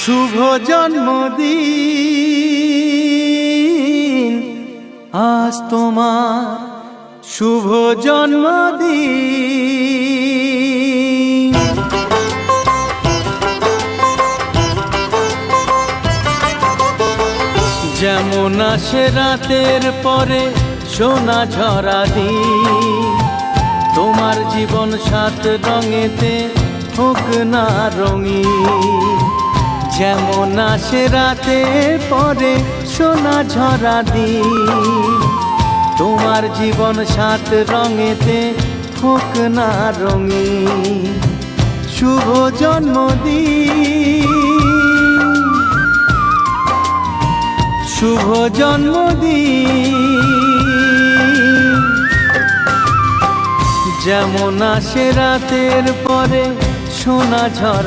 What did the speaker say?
শুভ জন্মদিন আজ তোমার শুভ জন্মদিন। যেমন আসে রাতের পরে সোনা ঝরা দিন, তোমার জীবন সাত রঙেতে হোক না রঙিন। যেমন আসে রাতের পরে সোনা ঝরা দিন, তোমার জীবন সাত রঙেতে হোক না রঙিন। শুভ জন্মদিন, শুভ জন্মদিন। যেমন আসে রাতের পরে সোনা ঝরা